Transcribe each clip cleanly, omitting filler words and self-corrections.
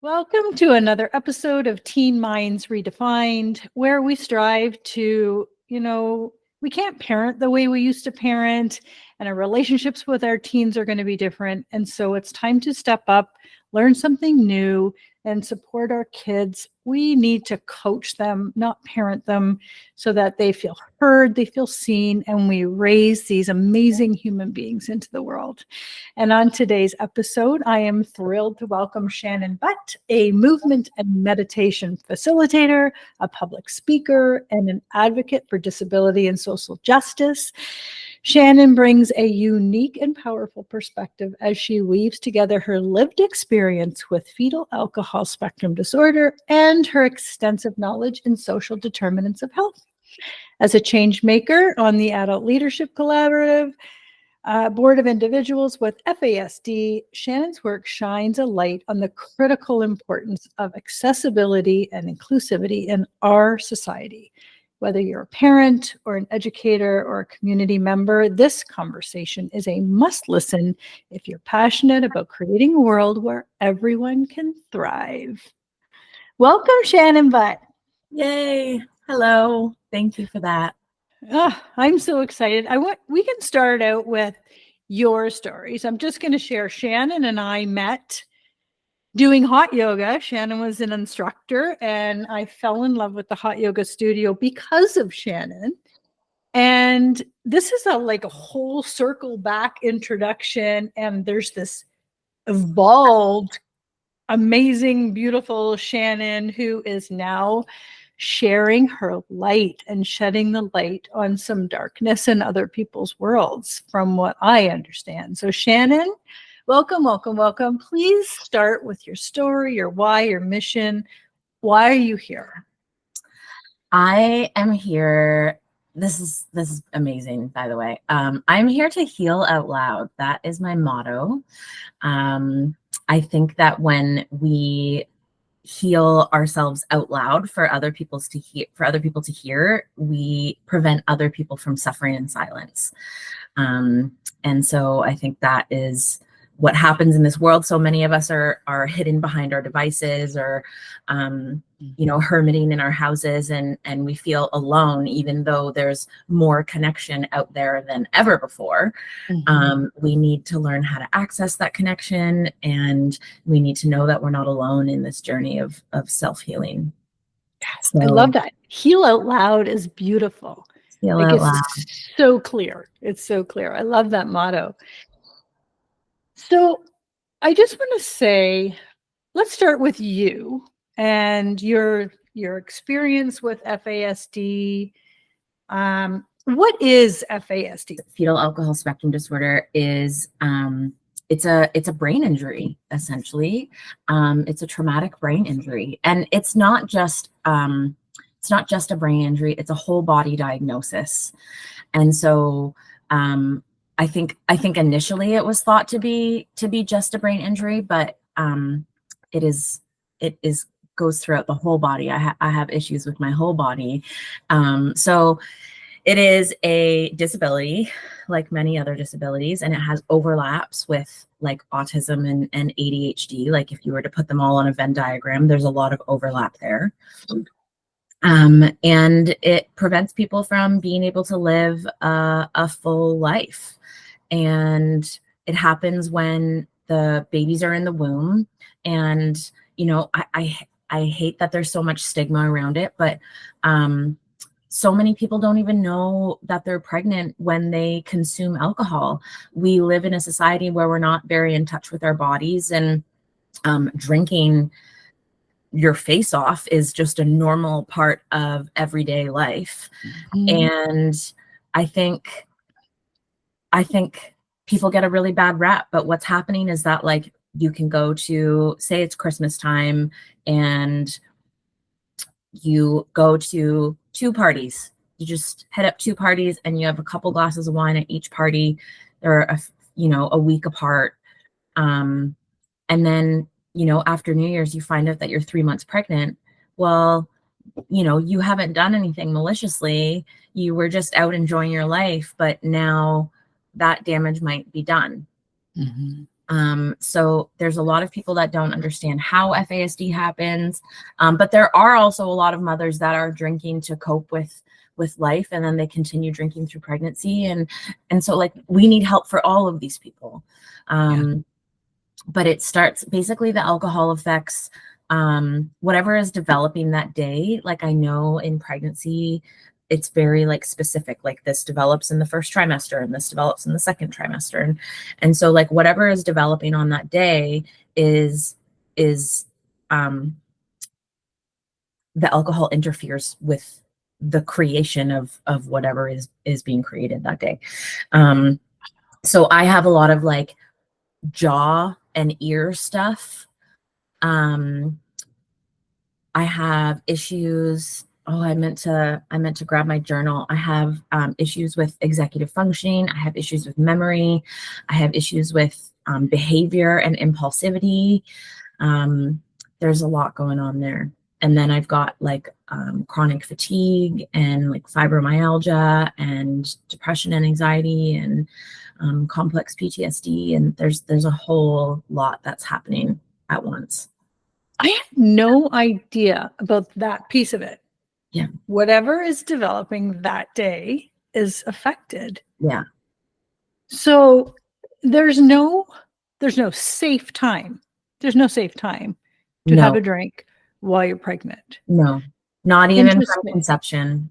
Welcome to another episode of Teen Minds Redefined, where we strive to, we can't parent the way we used to parent, and our relationships with our teens are going to be different. And so it's time to step up, learn something new, and support our kids. We need to coach them, not parent them, so that they feel heard, they feel seen, and we raise these amazing human beings into the world. And on today's episode, I am thrilled to welcome Shannon Butt, a movement and meditation facilitator, a public speaker, and an advocate for disability and social justice. Shannon brings a unique and powerful perspective as she weaves together her lived experience with fetal alcohol spectrum disorder and her extensive knowledge in social determinants of health. As a change maker on the Adult Leadership Collaborative Board of Individuals with FASD, Shannon's work shines a light on the critical importance of accessibility and inclusivity in our society. Whether you're a parent or an educator or a community member, this conversation is a must listen if you're passionate about creating a world where everyone can thrive. Welcome, Shannon Butt. Yay. Hello. Thank you for that. Oh, I'm so excited. We can start out with your stories. I'm just going to share. Shannon and I met doing hot yoga. Shannon was an instructor, and I fell in love with the hot yoga studio because of Shannon. And this is a whole circle back introduction, and there's this evolved, amazing, beautiful Shannon who is now sharing her light and shedding the light on some darkness in other people's worlds, from what I understand. So Shannon, welcome, welcome, welcome. Please start with your story, your why, your mission. Why are you here? I am here. This is amazing, by the way. I'm here to heal out loud. That is my motto. I think that when we heal ourselves out loud for other people to hear, we prevent other people from suffering in silence. And so I think that is what happens in this world. So many of us are hidden behind our devices or, hermiting in our houses, and we feel alone, even though there's more connection out there than ever before. Mm-hmm. We need to learn how to access that connection, and we need to know that we're not alone in this journey of self-healing. So, I love that. Heal out loud is beautiful. Heal out loud. It's so clear. It's so clear. I love that motto. So I just want to say, let's start with you and your experience with FASD. What is FASD? Fetal Alcohol Spectrum Disorder is it's a brain injury, essentially. It's a traumatic brain injury, and it's not just a brain injury. It's a whole body diagnosis, and so. I think initially it was thought to be just a brain injury, but it goes throughout the whole body. I have issues with my whole body. So it is a disability like many other disabilities, and it has overlaps with like autism and ADHD. Like if you were to put them all on a Venn diagram, there's a lot of overlap there. And it prevents people from being able to live a full life. And it happens when the babies are in the womb. And, I hate that there's so much stigma around it, but so many people don't even know that they're pregnant when they consume alcohol. We live in a society where we're not very in touch with our bodies, and drinking your face off is just a normal part of everyday life. Mm-hmm. And I think people get a really bad rap, but what's happening is that like you can go to, say it's Christmas time, and you go to 2 parties. You just head up 2 parties, and you have a couple glasses of wine at each party. They're a week apart. And then, after New Year's, you find out that you're 3 months pregnant. Well, you haven't done anything maliciously. You were just out enjoying your life, but now that damage might be done. Mm-hmm. So there's a lot of people that don't understand how FASD happens, but there are also a lot of mothers that are drinking to cope with life, and then they continue drinking through pregnancy, and so like we need help for all of these people. But it starts basically the alcohol affects whatever is developing that day. Like I know in pregnancy, it's very like specific, like this develops in the first trimester and this develops in the second trimester. And so like whatever is developing on that day is the alcohol interferes with the creation of whatever is being created that day. So I have a lot of like jaw and ear stuff. I have issues. Oh, I meant to grab my journal. I have issues with executive functioning. I have issues with memory. I have issues with behavior and impulsivity. There's a lot going on there. And then I've got like chronic fatigue and like fibromyalgia and depression and anxiety and complex PTSD. And there's a whole lot that's happening at once. I had no idea about that piece of it. Yeah. Whatever is developing that day is affected. Yeah. So there's no safe time. There's no safe time to have a drink while you're pregnant. No, not even from conception.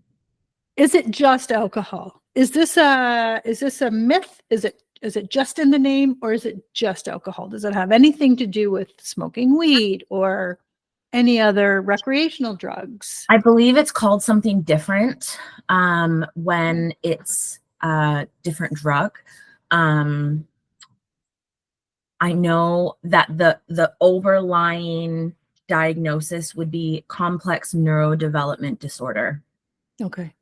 Is it just alcohol? Is this a myth? Is it just in the name, or is it just alcohol? Does it have anything to do with smoking weed or any other recreational drugs? I believe it's called something different when it's a different drug. I know that the overlying diagnosis would be complex neurodevelopment disorder. Okay.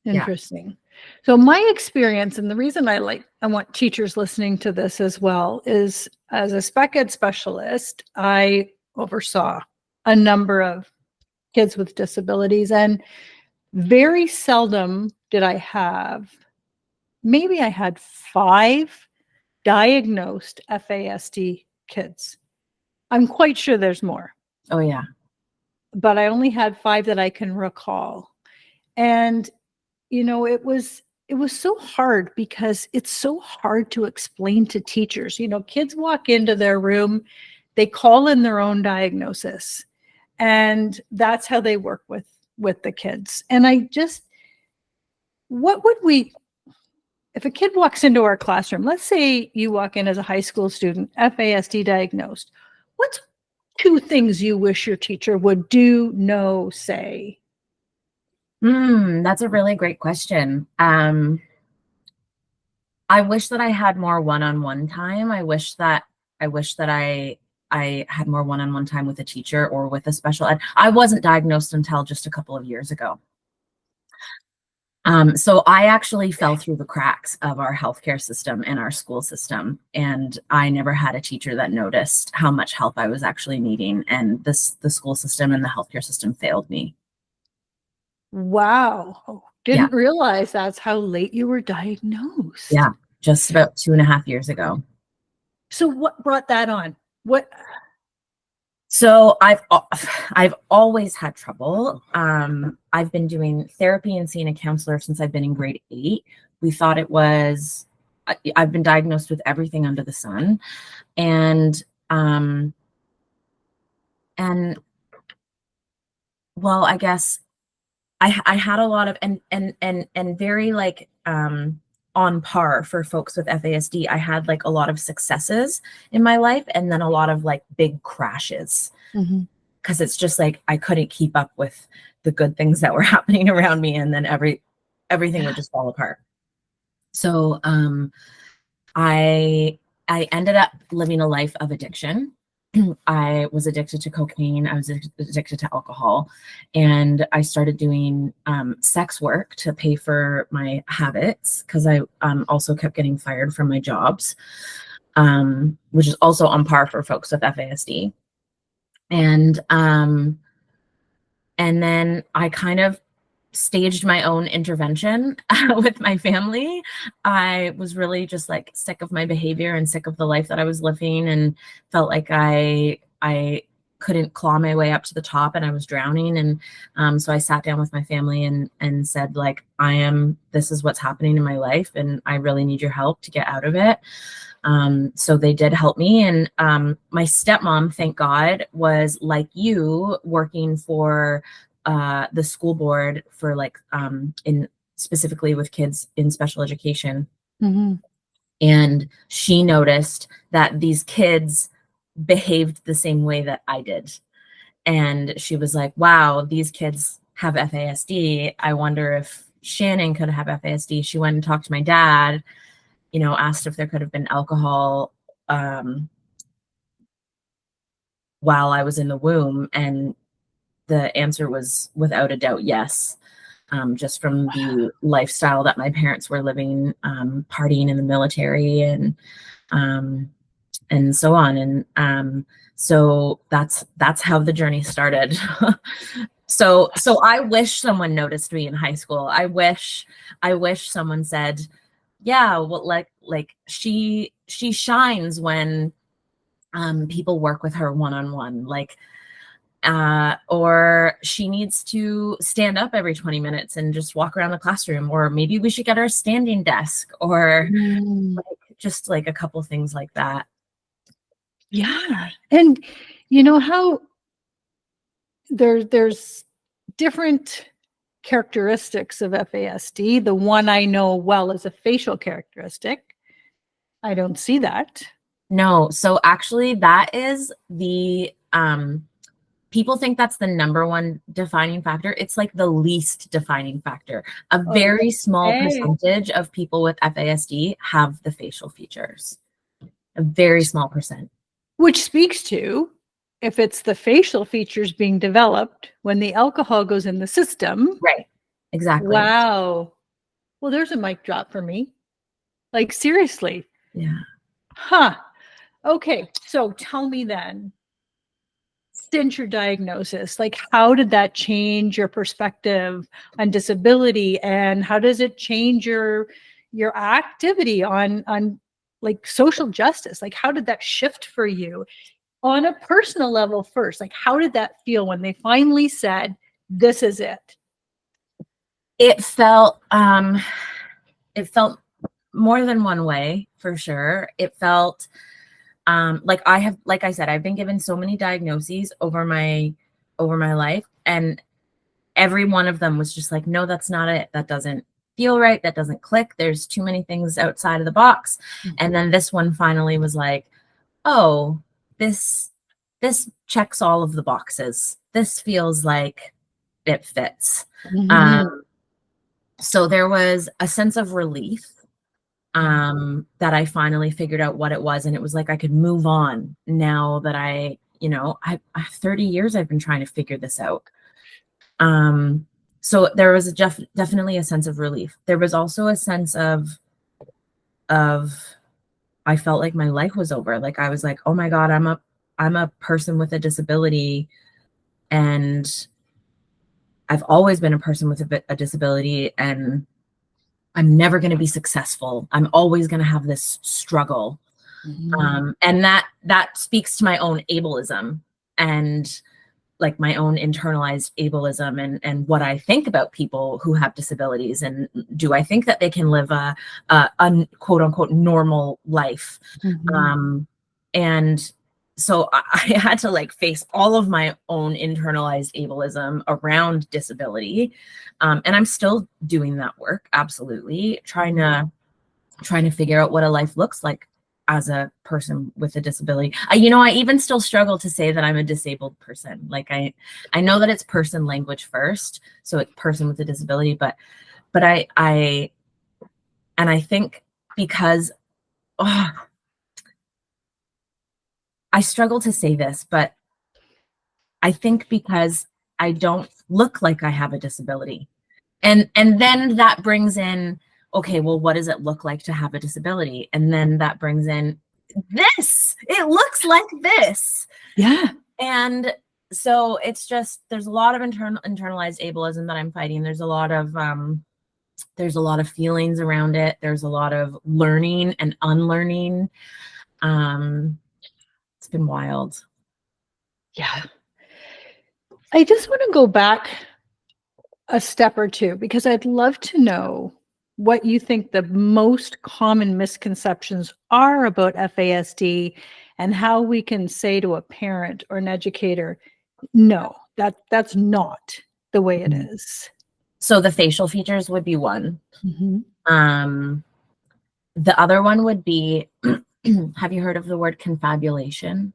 Interesting. Yeah. So my experience, and the reason I want teachers listening to this as well, is as a spec ed specialist, I oversaw a number of kids with disabilities, and very seldom did I have, maybe I had 5 diagnosed FASD kids. I'm quite sure there's more. Oh yeah. But I only had 5 that I can recall. And you know, it was so hard because it's so hard to explain to teachers. You know, kids walk into their room, they call in their own diagnosis, and that's how they work with the kids. And what would we, if a kid walks into our classroom, let's say you walk in as a high school student, FASD diagnosed, what's 2 things you wish your teacher would do, know, say? That's a really great question. I wish that I had more one-on-one time. I wish that I had more one-on-one time with a teacher or with a special ed. I wasn't diagnosed until just a couple of years ago. So I actually fell through the cracks of our healthcare system and our school system. And I never had a teacher that noticed how much help I was actually needing. And the school system and the healthcare system failed me. Wow. Didn't realize that's how late you were diagnosed. Yeah, just about 2.5 years ago. So what brought that on? So I've always had trouble. I've been doing therapy and seeing a counselor since I've been in grade 8. We thought it was, I've been diagnosed with everything under the sun. And well, I guess I had a lot of, and very like, on par for folks with FASD. I had like a lot of successes in my life and then a lot of like big crashes. Because it's just like I couldn't keep up with the good things that were happening around me, and then everything would just fall apart. So I ended up living a life of addiction. I was addicted to cocaine. I was addicted to alcohol, and I started doing sex work to pay for my habits because I also kept getting fired from my jobs, which is also on par for folks with FASD. And then I kind of staged my own intervention with my family. I was really just like sick of my behavior and sick of the life that I was living, and felt like I couldn't claw my way up to the top, and I was drowning. And so I sat down with my family and said, like, this is what's happening in my life, and I really need your help to get out of it. So they did help me. And my stepmom, thank God, was like you, working for the school board for like in specifically with kids in special education. Mm-hmm. And she noticed that these kids behaved the same way that I did. And she was like, wow, these kids have FASD. I wonder if Shannon could have FASD. She went and talked to my dad, asked if there could have been alcohol while I was in the womb. And the answer was without a doubt, yes. Just from the lifestyle that my parents were living, partying in the military and so on. And so that's how the journey started. So I wish someone noticed me in high school. I wish someone said, yeah, well, like she shines when people work with her one-on-one, like, or she needs to stand up every 20 minutes and just walk around the classroom, or maybe we should get her a standing desk, or like, just like a couple things like that. Yeah. And you know how there's different characteristics of FASD. The one I know well is a facial characteristic. I don't see that. No. So actually that is the, people think that's the number one defining factor. It's like the least defining factor. A very small percentage of people with FASD have the facial features. A very small percent. Which speaks to, if it's the facial features being developed when the alcohol goes in the system. Right. Exactly. Wow. Well, there's a mic drop for me. Like, seriously. Yeah. Huh. Okay. So tell me then, since your diagnosis, like, how did that change your perspective on disability, and how does it change your activity on like social justice? Like, how did that shift for you on a personal level first? Like, how did that feel when they finally said, this is it? It felt more than one way, for sure. It felt like I said, I've been given so many diagnoses over my life, and every one of them was just like, no, that's not it. That doesn't feel right. That doesn't click. There's too many things outside of the box. Mm-hmm. And then this one finally was like, oh, this checks all of the boxes. This feels like it fits. Mm-hmm. So there was a sense of relief that I finally figured out what it was. And it was like, I could move on now that I 30 years I've been trying to figure this out. So there was definitely a sense of relief. There was also a sense of I felt like my life was over. Like, I was like, oh my God, I'm a person with a disability, and I've always been a person with a disability, and I'm never going to be successful. I'm always going to have this struggle. Mm-hmm. And that speaks to my own ableism, and like my own internalized ableism, and what I think about people who have disabilities, and do I think that they can live a quote unquote normal life? Mm-hmm. And so I had to like face all of my own internalized ableism around disability. And I'm still doing that work. Absolutely. Trying to figure out what a life looks like as a person with a disability. I even still struggle to say that I'm a disabled person. Like, I know that it's person language first. So it's person with a disability, but I think because, I struggle to say this, but I think because I don't look like I have a disability. And then that brings in, okay, well, what does it look like to have a disability? And then that brings in this. It looks like this. Yeah. And So it's just, there's a lot of internalized ableism that I'm fighting. There's a lot of feelings around it. There's a lot of learning and unlearning. It's been wild. Yeah. I just want to go back a step or two because I'd love to know what you think the most common misconceptions are about FASD and how we can say to a parent or an educator, no, that's not the way it is. So the facial features would be one. Mm-hmm. The other one would be, have you heard of the word confabulation?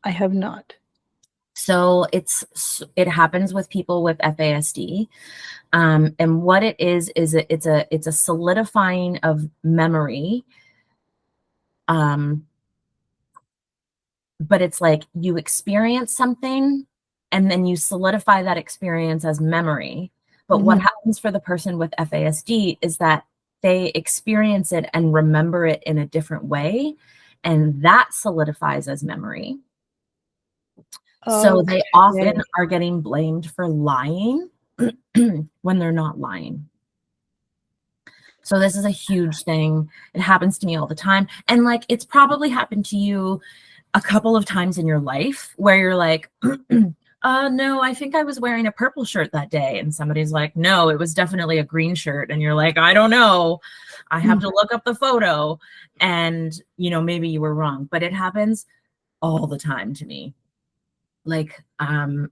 I have not. So it happens with people with FASD. And what it is it's a solidifying of memory. But it's like you experience something and then you solidify that experience as memory. But what happens for the person with FASD is that they experience it and remember it in a different way, and that solidifies as memory. So they often are getting blamed for lying when they're not lying. So this is a huge thing. It happens to me all the time. And like, it's probably happened to you a couple of times in your life where you're like, no, I think I was wearing a purple shirt that day. And somebody's like, no, it was definitely a green shirt. And you're like, I don't know. I have to look up the photo. And, you know, maybe you were wrong, but it happens all the time to me. Like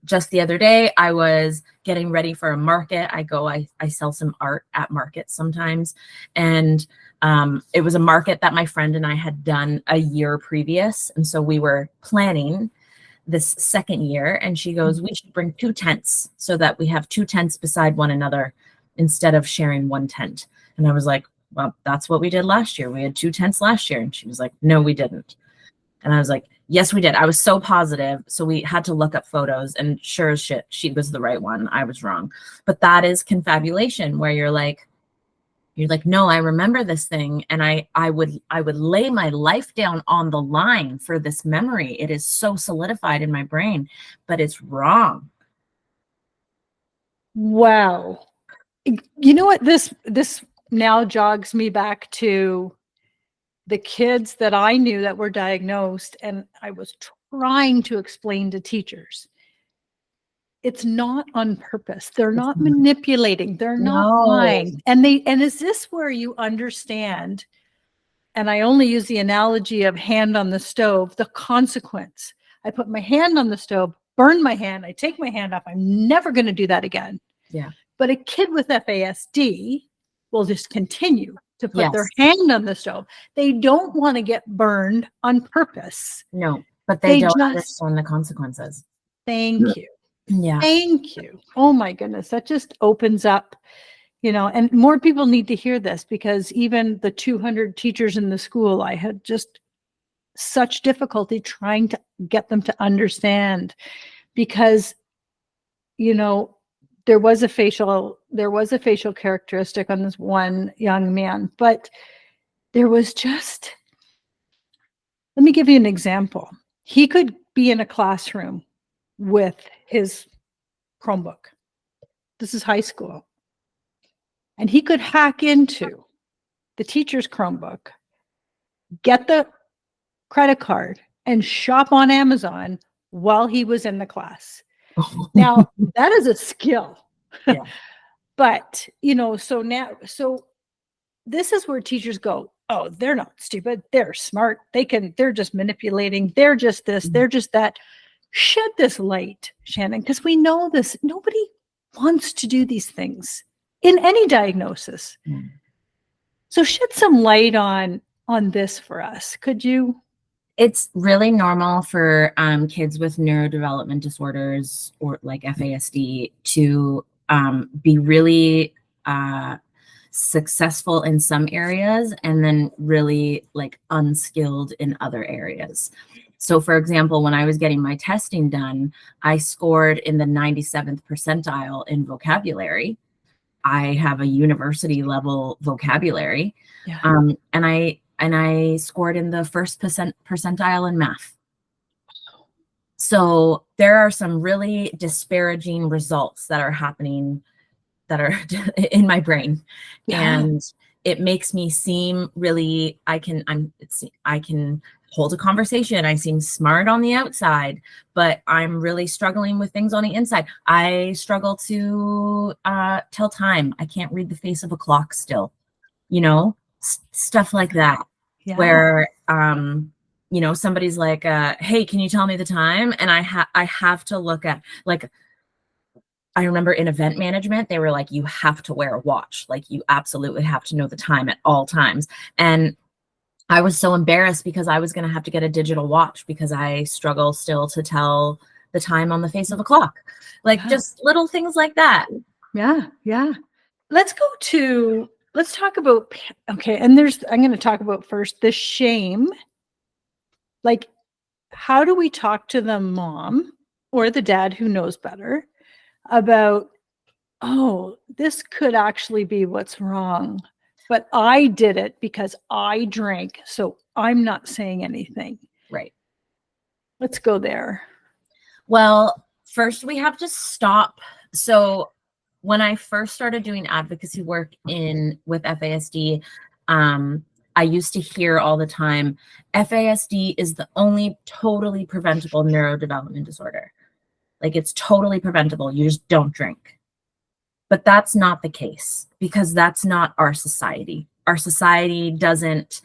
just the other day, I was getting ready for a market. I sell some art at markets sometimes. And it was a market that my friend and I had done a year previous. And so we were planning this second year. And she goes, we should bring 2 tents so that we have 2 tents beside one another instead of sharing 1 tent. And I was like, well, that's what we did last year. We had 2 tents last year. And she was like, no, we didn't. And I was like, yes, we did. I was so positive. So we had to look up photos, and sure as shit, she was the right one. I was wrong. But that is confabulation, where you're like, no, I remember this thing. And I would lay my life down on the line for this memory. It is so solidified in my brain, but it's wrong. Wow. You know what? This now jogs me back to the kids that I knew that were diagnosed, and I was trying to explain to teachers. It's not on purpose. They're not manipulating. They're not lying. And is this where you understand? And I only use the analogy of hand on the stove, the consequence. I put my hand on the stove, burn my hand, I take my hand off. I'm never going to do that again. Yeah. But a kid with FASD will just continue to put their hand on the stove. They don't want to get burned on purpose. No, but they don't understand the consequences. Thank you. Yeah. Thank you. Oh my goodness. That just opens up, you know, and more people need to hear this, because even the 200 teachers in the school, I had just such difficulty trying to get them to understand, because, you know, there was a facial characteristic on this one young man, but there was just, let me give you an example. He could be in a classroom with his Chromebook. This is high school. And he could hack into the teacher's Chromebook, get the credit card, and shop on Amazon while he was in the class. Now, that is a skill. Yeah. But, you know, so this is where teachers go, oh, they're not stupid. They're smart. They're just manipulating. They're just this, they're just that. Shed this light, Shannon, because we know this. Nobody wants to do these things in any diagnosis. So shed some light on this for us. Could you? It's really normal for kids with neurodevelopment disorders or like FASD to be really successful in some areas and then really like unskilled in other areas. So for example, when I was getting my testing done, I scored in the 97th percentile in vocabulary. I have a university level vocabulary. Yeah. And I scored in the first percentile in math. So there are some really disparaging results that are happening that are in my brain. Yeah. And it makes me seem really, I can hold a conversation. I seem smart on the outside, but I'm really struggling with things on the inside. I struggle to tell time. I can't read the face of a clock still, stuff like that, Yeah. where, somebody's like, hey, can you tell me the time? And I have to look at, like, I remember in event management, they were like, you have to wear a watch. Like, you absolutely have to know the time at all times. And I was so embarrassed because I was going to have to get a digital watch because I struggle still to tell the time on the face of a clock. Like, just little things like that. Yeah. Yeah. Let's talk about, okay. And I'm going to talk about first the shame. Like, how do we talk to the mom or the dad who knows better about, oh, this could actually be what's wrong, but I did it because I drank, so I'm not saying anything. Right. Let's go there. Well, first we have to stop. So when I first started doing advocacy work with FASD, I used to hear all the time, FASD is the only totally preventable neurodevelopment disorder. Like, it's totally preventable. You just don't drink. But that's not the case, because that's not our society. Our society doesn't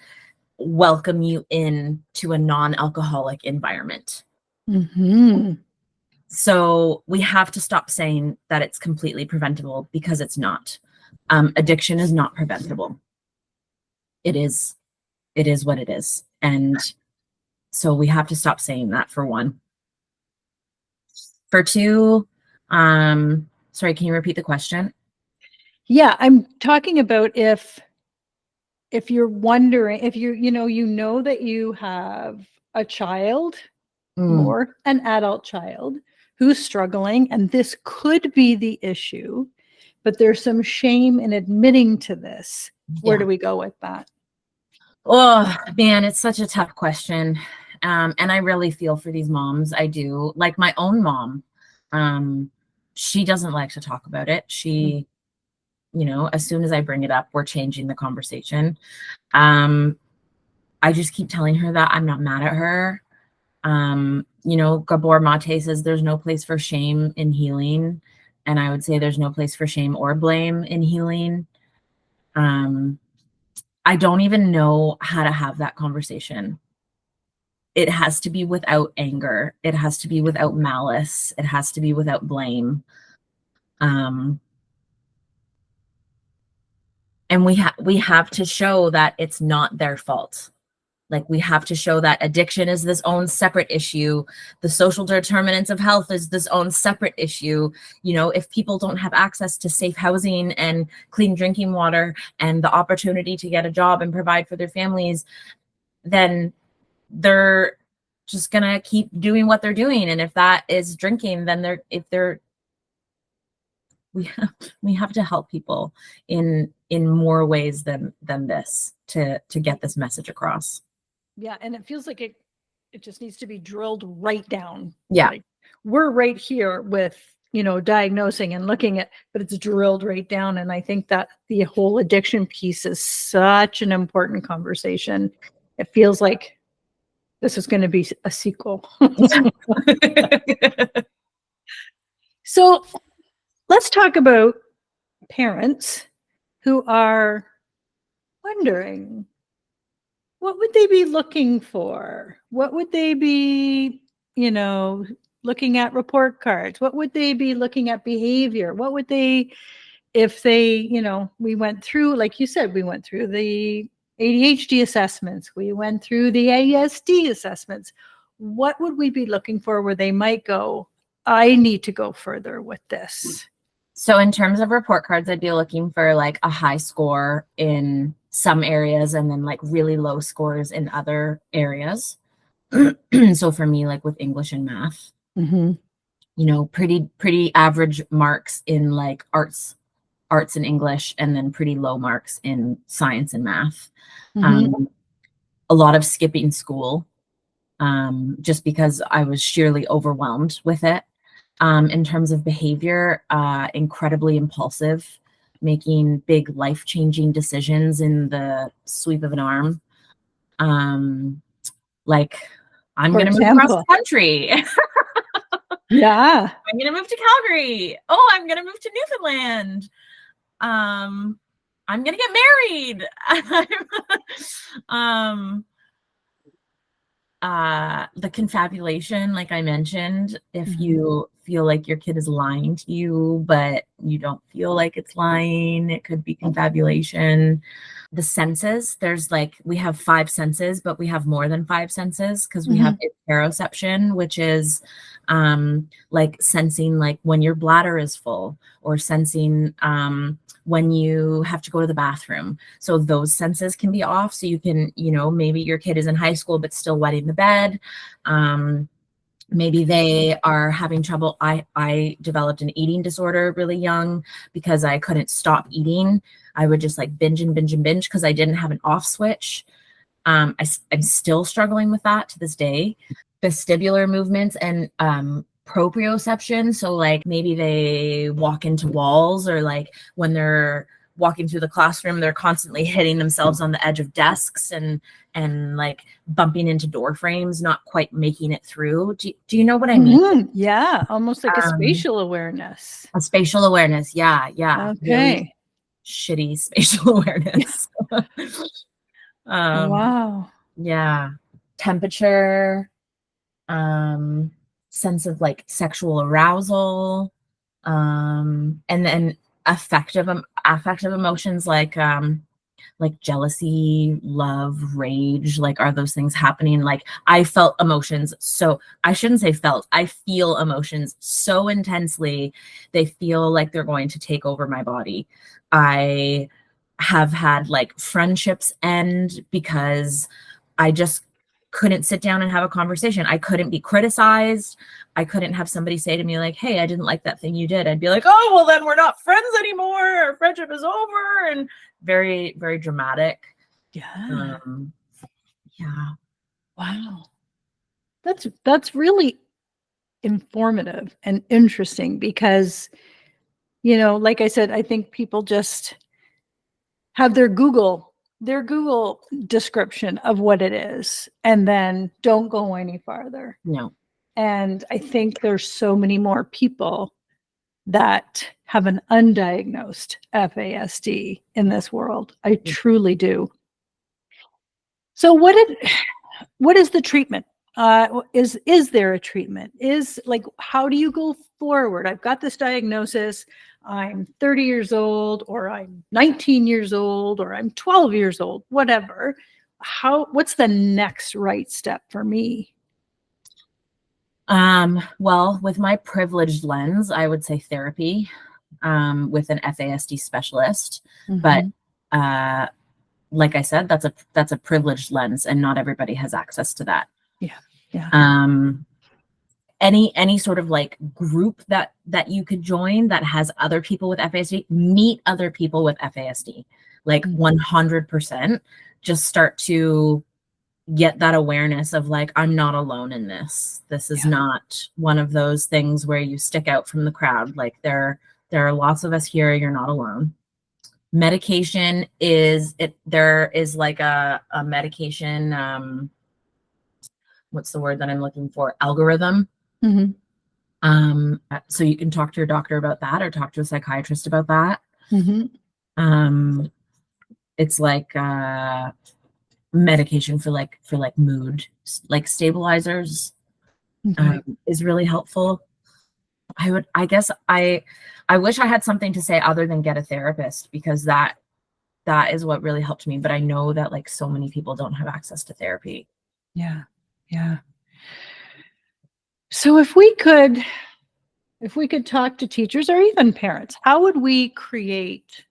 welcome you in to a non-alcoholic environment. Mm-hmm. So we have to stop saying that it's completely preventable, because it's not. Addiction is not preventable. It is what it is. And so we have to stop saying that, for one. For two, sorry, can you repeat the question? Yeah, I'm talking about if you're wondering, if you know that you have a child or an adult child who's struggling, and this could be the issue, but there's some shame in admitting to this. Where do we go with that? Oh, man, it's such a tough question. And I really feel for these moms. I do. Like, my own mom, she doesn't like to talk about it. She, as soon as I bring it up, we're changing the conversation. I just keep telling her that I'm not mad at her. Gabor Mate says there's no place for shame in healing. And I would say there's no place for shame or blame in healing. I don't even know how to have that conversation. It has to be without anger. It has to be without malice. It has to be without blame. And we have to show that it's not their fault. Like, we have to show that addiction is this own separate issue. The social determinants of health is this own separate issue. If people don't have access to safe housing and clean drinking water and the opportunity to get a job and provide for their families, then they're just going to keep doing what they're doing. And if that is drinking, then we have to help people in more ways than this to get this message across. Yeah, and it feels like it just needs to be drilled right down. Yeah. Like, we're right here with, diagnosing and looking at, but it's drilled right down. And I think that the whole addiction piece is such an important conversation. It feels like this is going to be a sequel. So let's talk about parents who are wondering, what would they be looking for? What would they be, looking at report cards? What would they be looking at behavior? What would they, if they, we went through, like you said, we went through the ADHD assessments, we went through the ASD assessments. What would we be looking for where they might go, I need to go further with this? So in terms of report cards, I'd be looking for like a high score in some areas and then like really low scores in other areas. So for me, like with English and math, pretty average marks in like arts and English, and then pretty low marks in science and math. A lot of skipping school. just because I was sheerly overwhelmed with it. In terms of behavior, incredibly impulsive, making big life-changing decisions in the sweep of an arm. Like, I'm For going to move across the example. country. Yeah. I'm going to move to Calgary. Oh, I'm going to move to Newfoundland. I'm going to get married. The confabulation, like I mentioned, if you feel like your kid is lying to you, but you don't feel like it's lying, it could be confabulation. The senses, there's like, we have 5 senses, but we have more than 5 senses because we have interoception, which is like sensing like when your bladder is full, or sensing when you have to go to the bathroom. So those senses can be off. So you can, maybe your kid is in high school but still wetting the bed. Maybe they are having trouble. I developed an eating disorder really young because I couldn't stop eating. I would just like binge and binge and binge because I didn't have an off switch. I'm still struggling with that to this day. Vestibular movements and proprioception. So like maybe they walk into walls, or like when they're walking through the classroom, they're constantly hitting themselves on the edge of desks and like bumping into door frames, not quite making it through. Do you know what I mean? Yeah, almost like a spatial awareness. A spatial awareness. Yeah. Okay. Really shitty spatial awareness. Wow. Yeah. Temperature, sense of like sexual arousal, and then affective emotions like jealousy, love, rage. Like, are those things happening? Like, I felt emotions. So I shouldn't say felt, I feel emotions so intensely. They feel like they're going to take over my body. I have had like friendships end because I just couldn't sit down and have a conversation. I couldn't be criticized. I couldn't have somebody say to me like, hey, I didn't like that thing you did. I'd be like, oh, well then we're not friends anymore. Our friendship is over. And very, very dramatic. Yeah. Yeah. Wow. That's really informative and interesting because, like I said, I think people just have their Google description of what it is and then don't go any farther. No. And I think there's so many more people that have an undiagnosed FASD in this world. I truly do. So what is the treatment? Is there a treatment? How do you go forward? I've got this diagnosis. I'm 30 years old, or I'm 19 years old, or I'm 12 years old, whatever. What's the next right step for me? Well, with my privileged lens, I would say therapy, with an FASD specialist. But like I said, that's a privileged lens, and not everybody has access to that. Yeah. Any sort of like group that you could join that has other people with FASD, meet other people with FASD, like 100%. Just start to get that awareness of like, I'm not alone in this. This is not one of those things where you stick out from the crowd. Like there are lots of us here. You're not alone. Medication there is like a medication, what's the word that I'm looking for? Algorithm. So you can talk to your doctor about that, or talk to a psychiatrist about that. It's like medication for mood, like stabilizers, is really helpful. I guess I wish I had something to say other than get a therapist, because that is what really helped me. But I know that like so many people don't have access to therapy. Yeah. So if we could talk to teachers or even parents, how would we create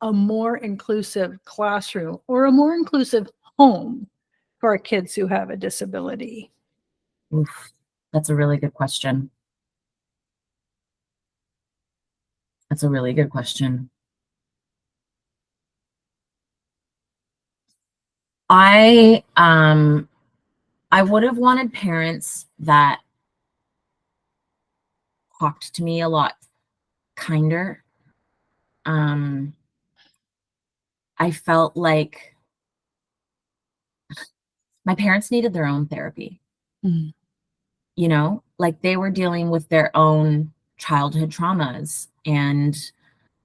a more inclusive classroom or a more inclusive home for our kids who have a disability? Oof, that's a really good question. That's a really good question. I I would have wanted parents that talked to me a lot kinder. I felt like my parents needed their own therapy. Mm. You know, like they were dealing with their own childhood traumas, and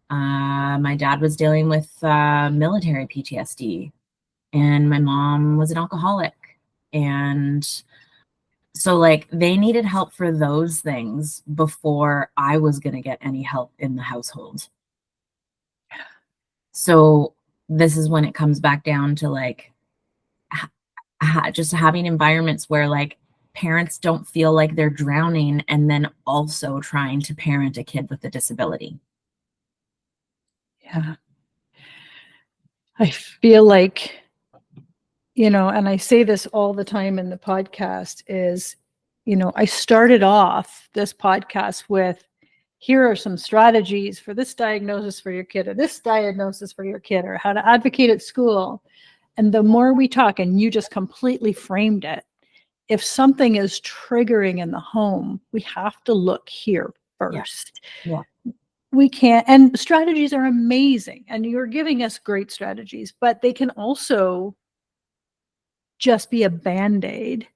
my dad was dealing with military PTSD, and my mom was an alcoholic. And so, like, they needed help for those things before I was going to get any help in the household. So, this is when it comes back down to like just having environments where like parents don't feel like they're drowning and then also trying to parent a kid with a disability. Yeah. I feel like, and I say this all the time in the podcast is, I started off this podcast with, here are some strategies for this diagnosis for your kid, or this diagnosis for your kid, or how to advocate at school. And the more we talk, and you just completely framed it, if something is triggering in the home, we have to look here first. Yeah. We can't, and strategies are amazing, and you're giving us great strategies, but they can also just be a band-aid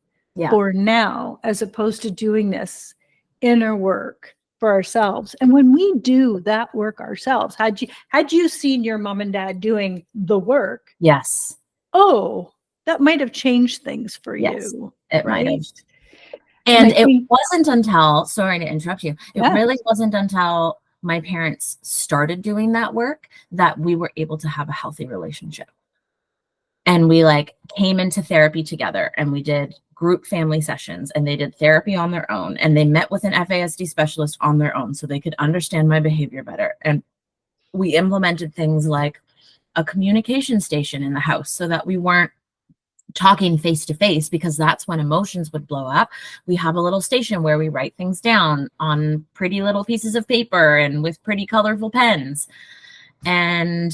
for now, as opposed to doing this inner work for ourselves. And when we do that work ourselves, had you seen your mom and dad doing the work, Yes. oh, that might have changed things for Yes, you. it right? might have. And I think, wasn't until, sorry to interrupt you, it Yeah. really wasn't until my parents started doing that work that we were able to have a healthy relationship. And we like came into therapy together, and we did group family sessions, and they did therapy on their own, and they met with an FASD specialist on their own so they could understand my behavior better. And we implemented things like a communication station in the house so that we weren't talking face to face, because that's when emotions would blow up. We have a little station where we write things down on pretty little pieces of paper and with pretty colorful pens. And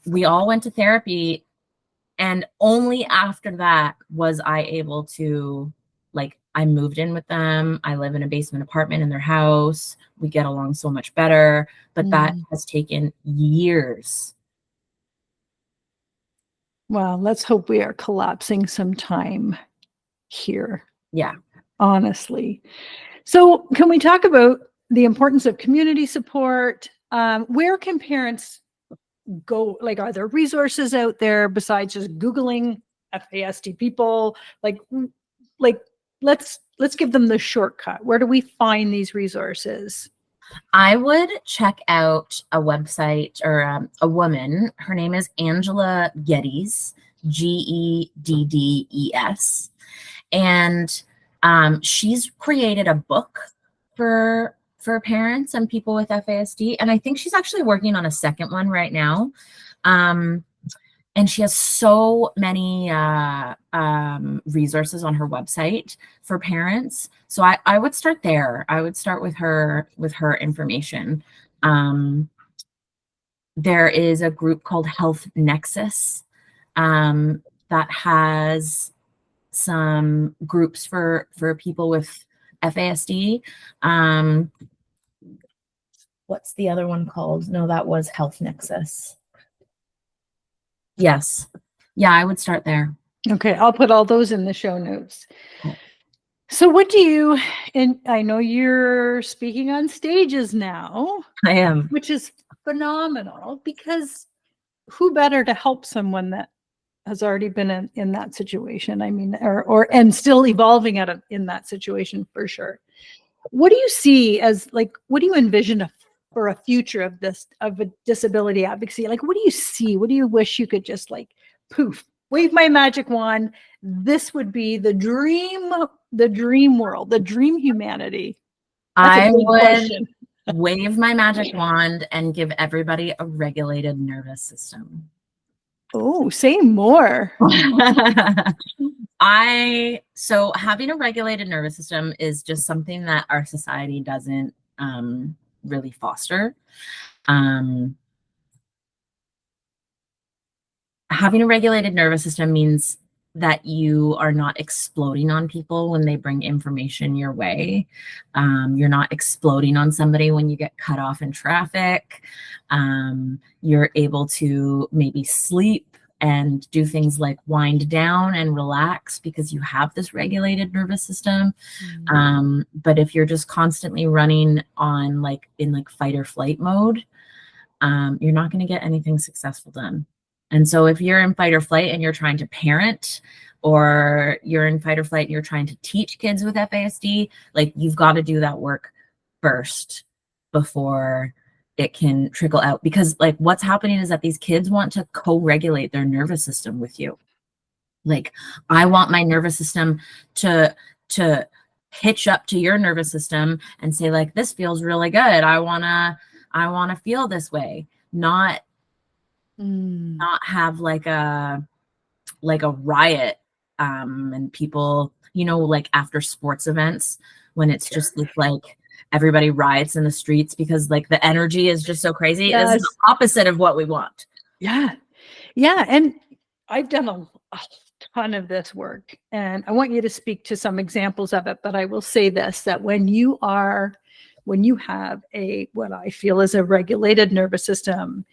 we all went to therapy. And only after that was I able to, like, I moved in with them. I live in a basement apartment in their house. We get along so much better. But that has taken years. well, let's hope we are collapsing some time here. Yeah. Honestly. So can we talk about the importance of community support? Where can parents go? Like, are there resources out there besides just Googling FASD people? Like let's give them the shortcut. Where do we find these resources? I would check out a website or a woman. Her name is Angela Geddes, Geddes. And she's created a book for parents and people with FASD. And I think she's actually working on a second one right now. And she has so many resources on her website for parents. So I would start there. I would start with her information. There is a group called Health Nexus that has some groups for people with FASD. What's the other one called? No, that was Health Nexus. Yes. Yeah, I would start there. Okay, I'll put all those in the show notes. So what do you, and I know you're speaking on stages now. I am. Which is phenomenal, because who better to help someone that has already been in that situation? I mean, and still evolving in that situation, for sure. What do you see as, like, what do you envision for a future of a disability advocacy? Like, what do you see? What do you wish you could just, like, poof, wave my magic wand? This would be the dream world, the dream humanity. That's a big question. Wave my magic wand and give everybody a regulated nervous system. Oh, say more. So having a regulated nervous system is just something that our society doesn't really foster. Having a regulated nervous system means that you are not exploding on people when they bring information your way. You're not exploding on somebody when you get cut off in traffic. You're able to maybe sleep and do things like wind down and relax because you have this regulated nervous system. But if you're just constantly running on in fight or flight mode, you're not going to get anything successful done. And so if you're in fight or flight and you're trying to parent, or you're in fight or flight and you're trying to teach kids with FASD, like, you've got to do that work first before it can trickle out. Because like what's happening is that these kids want to co-regulate their nervous system with you. Like, I want my nervous system to hitch up to your nervous system and say, like, this feels really good. I wanna feel this way, not have like a riot, and people, like after sports events, when it's just like everybody riots in the streets because like the energy is just so crazy. Yes. This is the opposite of what we want. Yeah. And I've done a ton of this work, and I want you to speak to some examples of it, but I will say this, that when you have what I feel is a regulated nervous system,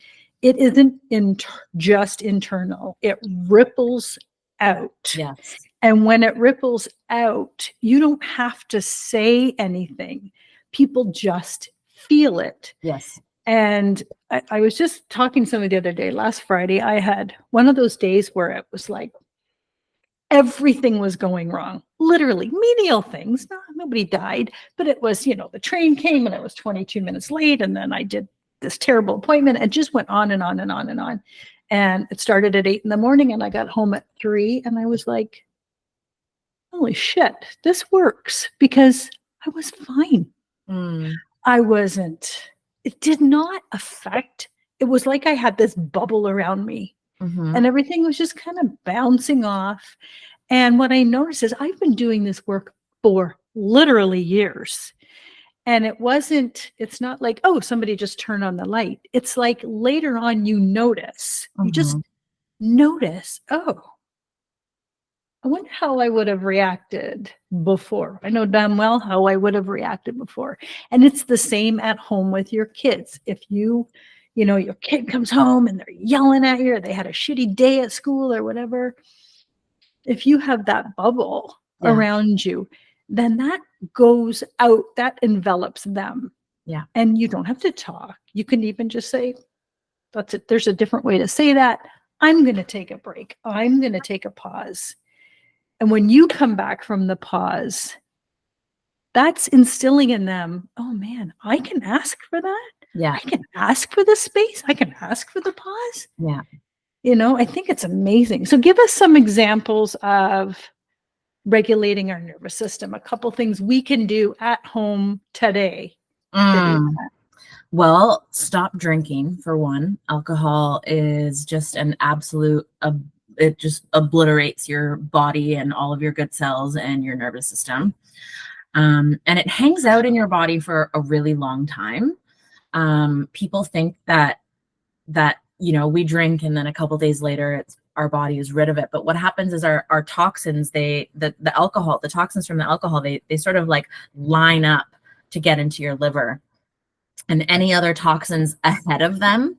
it isn't just internal, it ripples out. Yes. And when it ripples out, you don't have to say anything. People just feel it. Yes. And I was just talking to somebody the other day, last Friday, I had one of those days where it was like everything was going wrong, literally menial things. Nobody died, but it was, the train came and I was 22 minutes late. And then I did this terrible appointment. It just went on and on and on and on. And it started at 8 a.m. and I got home at 3 and I was like, holy shit, this works, because I was fine. It did not affect, it was like I had this bubble around me, and everything was just kind of bouncing off. And what I noticed is I've been doing this work for literally years. And it's not like, oh, somebody just turned on the light. It's like later on you notice, you just notice, oh, I wonder how I would have reacted before. I know damn well how I would have reacted before. And it's the same at home with your kids. If your kid comes home and they're yelling at you, or they had a shitty day at school or whatever, if you have that bubble around you, then that goes out, that envelops them. Yeah. And you don't have to talk. You can even just say, that's it. There's a different way to say that. I'm going to take a break. I'm going to take a pause. And when you come back from the pause, that's instilling in them, oh man, I can ask for that. Yeah. I can ask for the space. I can ask for the pause. Yeah. I think it's amazing. So give us some examples of regulating our nervous system, a couple things we can do at home today to do that. Well, stop drinking, for one. Alcohol is just an absolute, it just obliterates your body and all of your good cells and your nervous system. And it hangs out in your body for a really long time. People think that we drink and then a couple days later our body is rid of it. But what happens is our toxins, the toxins from the alcohol, they sort of like line up to get into your liver. And any other toxins ahead of them,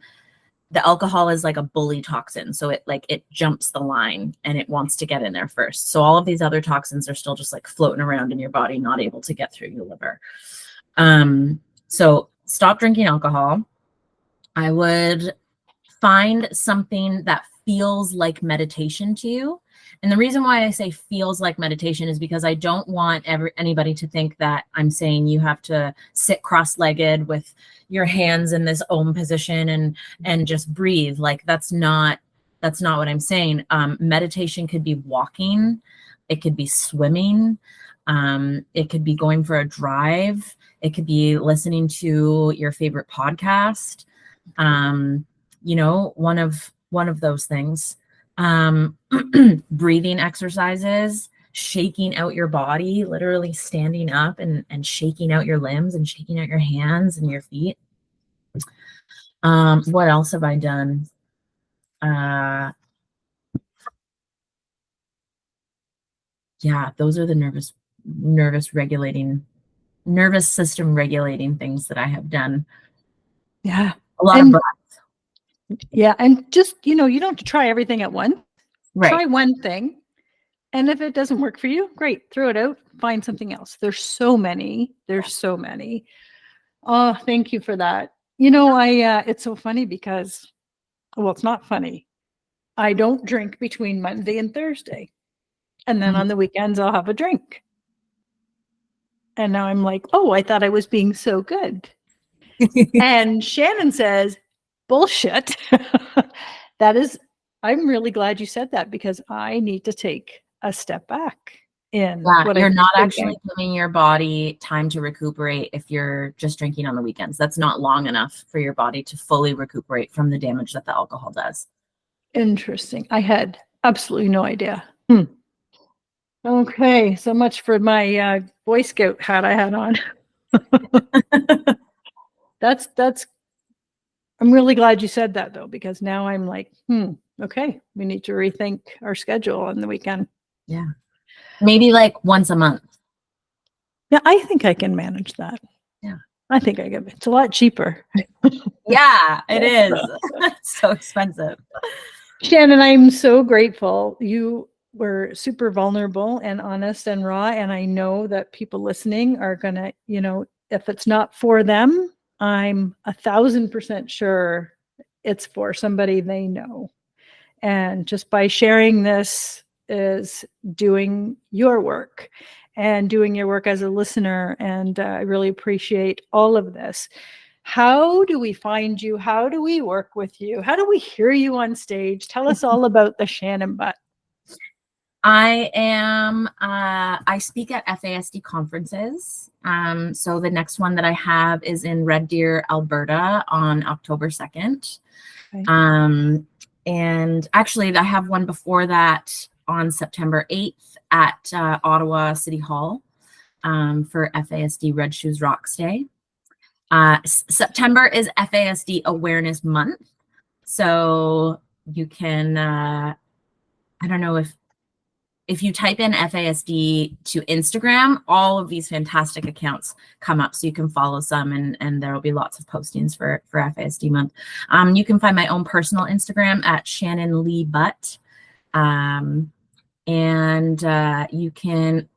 the alcohol is like a bully toxin. So it jumps the line and it wants to get in there first. So all of these other toxins are still just like floating around in your body, not able to get through your liver. So stop drinking alcohol. I would find something that feels like meditation to you. And the reason why I say feels like meditation is because I don't want anybody to think that I'm saying you have to sit cross-legged with your hands in this Om position and just breathe. Like that's not what I'm saying. Meditation could be walking. It could be swimming. It could be going for a drive. It could be listening to your favorite podcast. One of those things. Breathing exercises, shaking out your body, literally standing up and shaking out your limbs and shaking out your hands and your feet. What else have I done? Yeah, those are the nervous system regulating things that I have done. Yeah. A lot of And breath. yeah, and just, you don't have to try everything at once. Right. Try one thing. And if it doesn't work for you, great, throw it out, find something else. There's so many. Oh, thank you for that. It's so funny because, well, it's not funny. I don't drink between Monday and Thursday. And then on the weekends, I'll have a drink. And now I'm like, oh, I thought I was being so good. And Shannon says, bullshit. I'm really glad you said that because I need to take a step back in what you're I'm not thinking. actually giving your body time to recuperate if you're just drinking on the weekends. That's not long enough for your body to fully recuperate from the damage that the alcohol does. Interesting. I had absolutely no idea. Okay, so much for my Boy Scout hat I had on. That's I'm really glad you said that though, because now I'm like, okay, we need to rethink our schedule on the weekend. Yeah. Maybe like once a month. Yeah, I think I can manage that. Yeah. I think I can. It's a lot cheaper. Yeah, it is. It's so expensive. Shannon, I'm so grateful. You were super vulnerable and honest and raw. And I know that people listening are going to, if it's not for them, I'm 1,000% sure it's for somebody they know. And just by sharing this is doing your work and doing your work as a listener. And I really appreciate all of this. How do we find you? How do we work with you? How do we hear you on stage? Tell us all about the Shannon Butt. I speak at FASD conferences. So the next one that I have is in Red Deer, Alberta on October 2nd. Okay. And actually I have one before that on September 8th at Ottawa City Hall for FASD Red Shoes Rocks Day. September is FASD Awareness Month. So you can, I don't know if you type in FASD to Instagram, all of these fantastic accounts come up, so you can follow some, and there will be lots of postings for FASD month. You can find my own personal Instagram at Shannon Lee Butt, and you can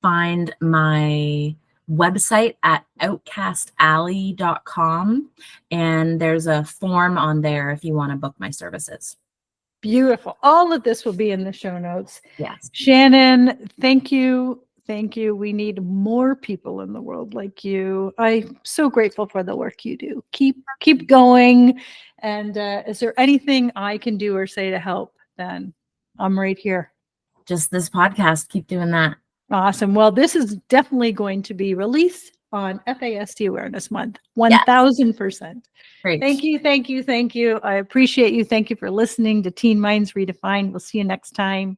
find my website at outcastalley.com, and there's a form on there if you want to book my services. Beautiful. All of this will be in the show notes. Yes. Shannon, thank you. Thank you. We need more people in the world like you. I'm so grateful for the work you do. Keep going. And is there anything I can do or say to help? Then I'm right here. Just this podcast. Keep doing that. Awesome. Well, this is definitely going to be released on FASD Awareness Month. 1,000%. Great. Thank you. Thank you. Thank you. I appreciate you. Thank you for listening to Teen Minds Redefined. We'll see you next time.